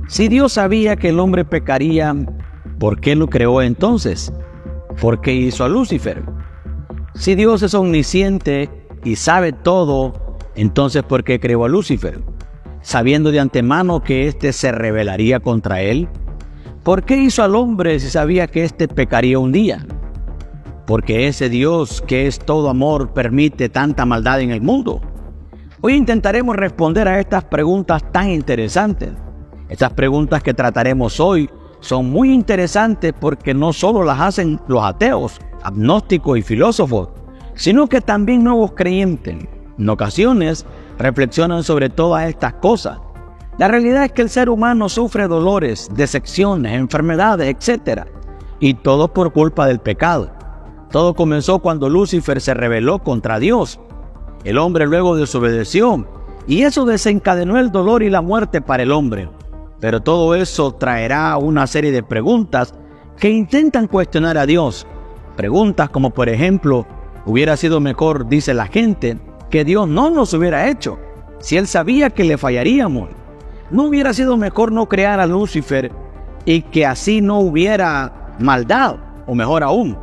Si Dios sabía que el hombre pecaría, ¿por qué lo creó entonces? ¿Por qué hizo a Lucifer? Si Dios es omnisciente y sabe todo, entonces ¿por qué creó a Lucifer? Sabiendo de antemano que éste se rebelaría contra él. ¿Por qué hizo al hombre si sabía que éste pecaría un día? Porque ese Dios que es todo amor permite tanta maldad en el mundo. Hoy intentaremos responder a estas preguntas tan interesantes. Estas preguntas que trataremos hoy son muy interesantes porque no solo las hacen los ateos, agnósticos y filósofos, sino que también nuevos creyentes. En ocasiones reflexionan sobre todas estas cosas. La realidad es que el ser humano sufre dolores, decepciones, enfermedades, etc. Y todo por culpa del pecado. Todo comenzó cuando Lucifer se rebeló contra Dios. El hombre luego desobedeció y eso desencadenó el dolor y la muerte para el hombre. Pero todo eso traerá una serie de preguntas que intentan cuestionar a Dios. Preguntas como por ejemplo, hubiera sido mejor, dice la gente, que Dios no nos hubiera hecho, si Él sabía que le fallaríamos. ¿No hubiera sido mejor no crear a Lucifer y que así no hubiera maldad? O mejor aún,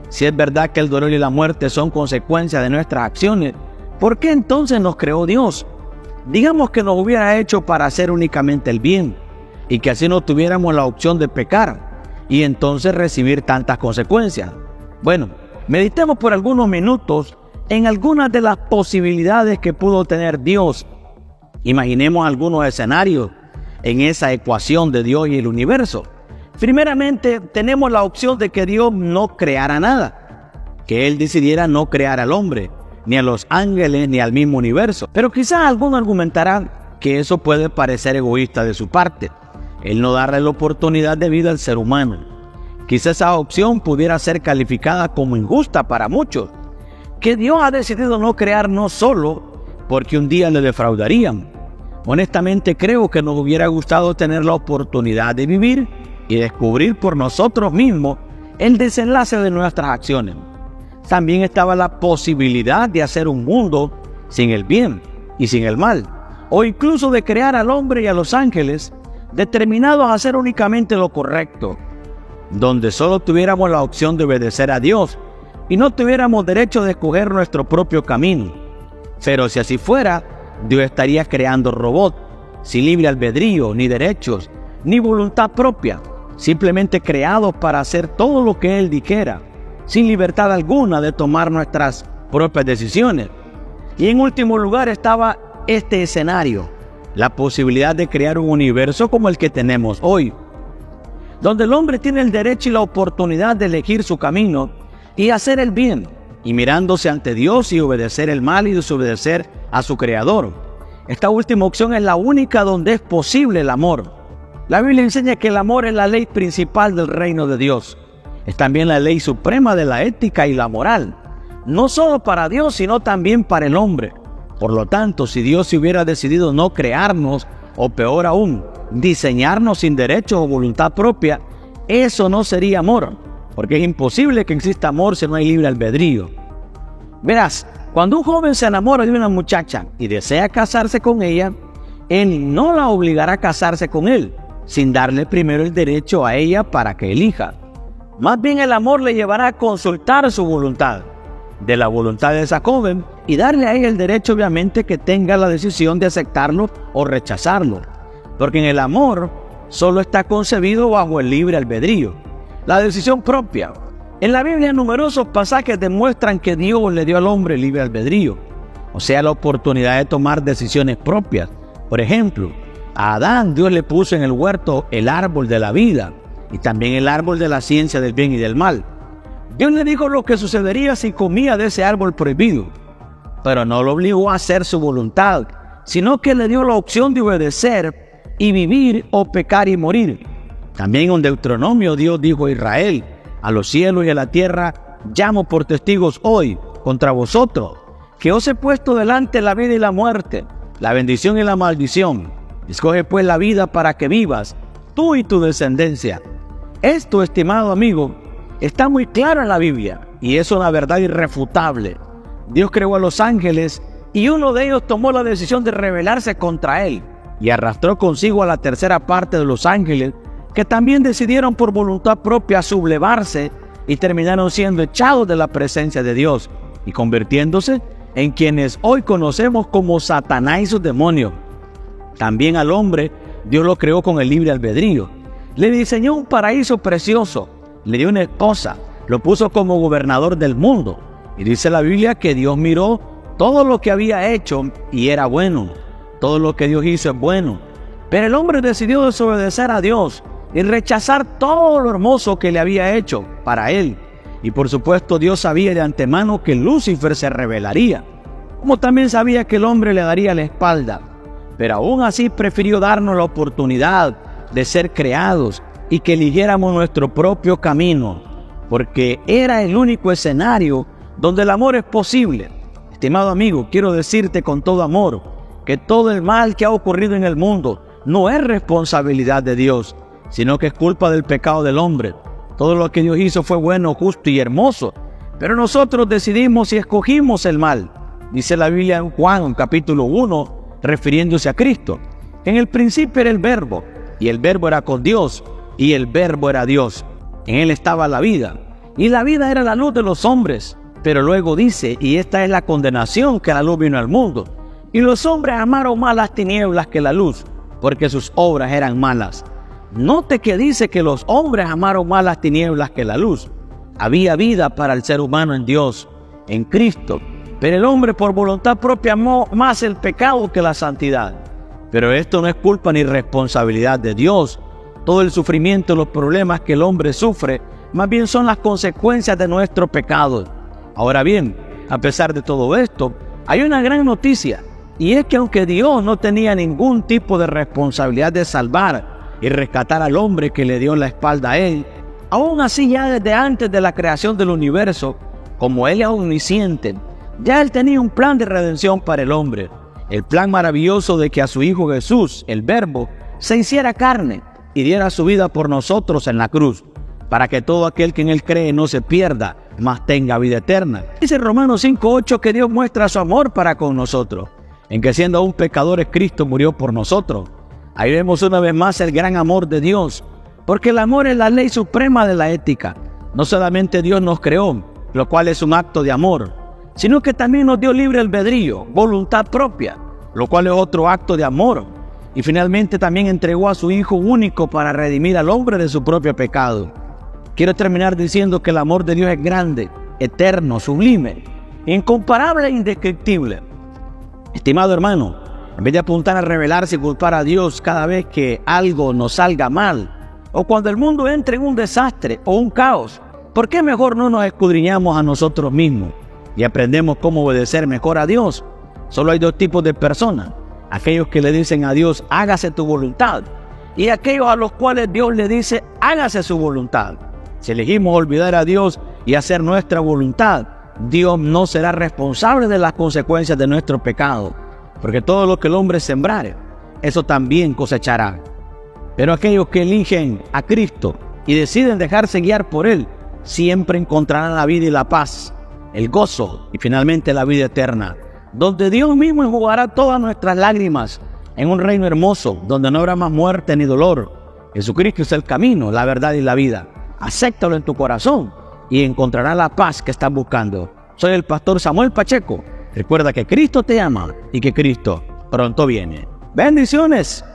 si es verdad que el dolor y la muerte son consecuencias de nuestras acciones, ¿por qué entonces nos creó Dios? Digamos que nos hubiera hecho para hacer únicamente el bien y que así no tuviéramos la opción de pecar y entonces recibir tantas consecuencias. Bueno, meditemos por algunos minutos en algunas de las posibilidades que pudo tener Dios. Imaginemos algunos escenarios en esa ecuación de Dios y el universo. Primeramente, tenemos la opción de que Dios no creara nada, que Él decidiera no crear al hombre, ni a los ángeles, ni al mismo universo. Pero quizás alguno argumentará que eso puede parecer egoísta de su parte, el no darle la oportunidad de vida al ser humano. Quizás esa opción pudiera ser calificada como injusta para muchos, que Dios ha decidido no crear no solo porque un día le defraudarían. Honestamente creo que nos hubiera gustado tener la oportunidad de vivir y descubrir por nosotros mismos el desenlace de nuestras acciones. También estaba la posibilidad de hacer un mundo sin el bien y sin el mal, o incluso de crear al hombre y a los ángeles determinados a hacer únicamente lo correcto, donde solo tuviéramos la opción de obedecer a Dios y no tuviéramos derecho de escoger nuestro propio camino. Pero si así fuera, Dios estaría creando robots sin libre albedrío, ni derechos, ni voluntad propia, simplemente creados para hacer todo lo que Él dijera, sin libertad alguna de tomar nuestras propias decisiones. Y en último lugar estaba este escenario, la posibilidad de crear un universo como el que tenemos hoy, donde el hombre tiene el derecho y la oportunidad de elegir su camino y hacer el bien, y mirándose ante Dios y obedecer el mal y desobedecer a su Creador. Esta última opción es la única donde es posible el amor. La Biblia enseña que el amor es la ley principal del reino de Dios. Es también la ley suprema de la ética y la moral, no solo para Dios, sino también para el hombre. Por lo tanto, si Dios se hubiera decidido no crearnos, o peor aún, diseñarnos sin derechos o voluntad propia, eso no sería amor, porque es imposible que exista amor si no hay libre albedrío. Verás, cuando un joven se enamora de una muchacha y desea casarse con ella, él no la obligará a casarse con él, sin darle primero el derecho a ella para que elija. Más bien el amor le llevará a consultar su voluntad, de la voluntad de esa joven, y darle a ella el derecho obviamente que tenga la decisión de aceptarlo o rechazarlo. Porque en el amor solo está concebido bajo el libre albedrío, la decisión propia. En la Biblia numerosos pasajes demuestran que Dios le dio al hombre libre albedrío, o sea, la oportunidad de tomar decisiones propias. Por ejemplo, a Adán Dios le puso en el huerto el árbol de la vida y también el árbol de la ciencia del bien y del mal. Dios le dijo lo que sucedería si comía de ese árbol prohibido, pero no lo obligó a hacer su voluntad, sino que le dio la opción de obedecer y vivir o pecar y morir. También en Deuteronomio Dios dijo a Israel: a los cielos y a la tierra llamo por testigos hoy contra vosotros, que os he puesto delante la vida y la muerte, la bendición y la maldición. Escoge pues la vida para que vivas, tú y tu descendencia. Esto, estimado amigo, está muy claro en la Biblia y es una verdad irrefutable. Dios creó a los ángeles y uno de ellos tomó la decisión de rebelarse contra Él. y arrastró consigo a la tercera parte de los ángeles, que también decidieron por voluntad propia sublevarse y terminaron siendo echados de la presencia de Dios y convirtiéndose en quienes hoy conocemos como Satanás y sus demonios. También al hombre Dios lo creó con el libre albedrío. Le diseñó un paraíso precioso, le dio una esposa, lo puso como gobernador del mundo. Y dice la Biblia que Dios miró todo lo que había hecho y era bueno. Todo lo que Dios hizo es bueno. Pero el hombre decidió desobedecer a Dios y rechazar todo lo hermoso que le había hecho para él. Y por supuesto Dios sabía de antemano que Lucifer se rebelaría, como también sabía que el hombre le daría la espalda. Pero aún así prefirió darnos la oportunidad de ser creados y que eligiéramos nuestro propio camino, porque era el único escenario donde el amor es posible. Estimado amigo, quiero decirte con todo amor que todo el mal que ha ocurrido en el mundo no es responsabilidad de Dios, sino que es culpa del pecado del hombre. Todo lo que Dios hizo fue bueno, justo y hermoso, pero nosotros decidimos y escogimos el mal. Dice la Biblia en Juan capítulo 1, refiriéndose a Cristo: en el principio era el Verbo, y el Verbo era con Dios, y el Verbo era Dios. En él estaba la vida, y la vida era la luz de los hombres. Pero luego dice, y esta es la condenación, que la luz vino al mundo, y los hombres amaron más las tinieblas que la luz, porque sus obras eran malas. Note que dice que los hombres amaron más las tinieblas que la luz. Había vida para el ser humano en Dios, en Cristo, pero el hombre por voluntad propia amó más el pecado que la santidad. Pero esto no es culpa ni responsabilidad de Dios. Todo el sufrimiento y los problemas que el hombre sufre, más bien son las consecuencias de nuestro pecado. Ahora bien, a pesar de todo esto, hay una gran noticia, y es que aunque Dios no tenía ningún tipo de responsabilidad de salvar y rescatar al hombre que le dio la espalda a él, aún así ya desde antes de la creación del universo, como Él es omnisciente, ya Él tenía un plan de redención para el hombre. El plan maravilloso de que a su Hijo Jesús, el Verbo, se hiciera carne y diera su vida por nosotros en la cruz, para que todo aquel que en Él cree no se pierda, mas tenga vida eterna. Dice Romanos 5:8 que Dios muestra su amor para con nosotros, en que siendo aún pecadores Cristo murió por nosotros. Ahí vemos una vez más el gran amor de Dios, porque el amor es la ley suprema de la ética. No solamente Dios nos creó, lo cual es un acto de amor, sino que también nos dio libre albedrío, voluntad propia, lo cual es otro acto de amor. Y finalmente también entregó a su Hijo único para redimir al hombre de su propio pecado. Quiero terminar diciendo que el amor de Dios es grande, eterno, sublime, incomparable e indescriptible. Estimado hermano, en vez de apuntar a rebelarse y culpar a Dios cada vez que algo nos salga mal, o cuando el mundo entre en un desastre o un caos, ¿por qué mejor no nos escudriñamos a nosotros mismos y aprendemos cómo obedecer mejor a Dios? Solo hay dos tipos de personas: aquellos que le dicen a Dios, hágase tu voluntad, y aquellos a los cuales Dios le dice, hágase su voluntad. Si elegimos olvidar a Dios y hacer nuestra voluntad, Dios no será responsable de las consecuencias de nuestro pecado, porque todo lo que el hombre sembrare, eso también cosechará. Pero aquellos que eligen a Cristo y deciden dejarse guiar por Él, siempre encontrarán la vida y la paz, el gozo y finalmente la vida eterna, donde Dios mismo enjugará todas nuestras lágrimas en un reino hermoso, donde no habrá más muerte ni dolor. Jesucristo es el camino, la verdad y la vida. Acéptalo en tu corazón y encontrarás la paz que estás buscando. Soy el pastor Samuel Pacheco. Recuerda que Cristo te ama y que Cristo pronto viene. ¡Bendiciones!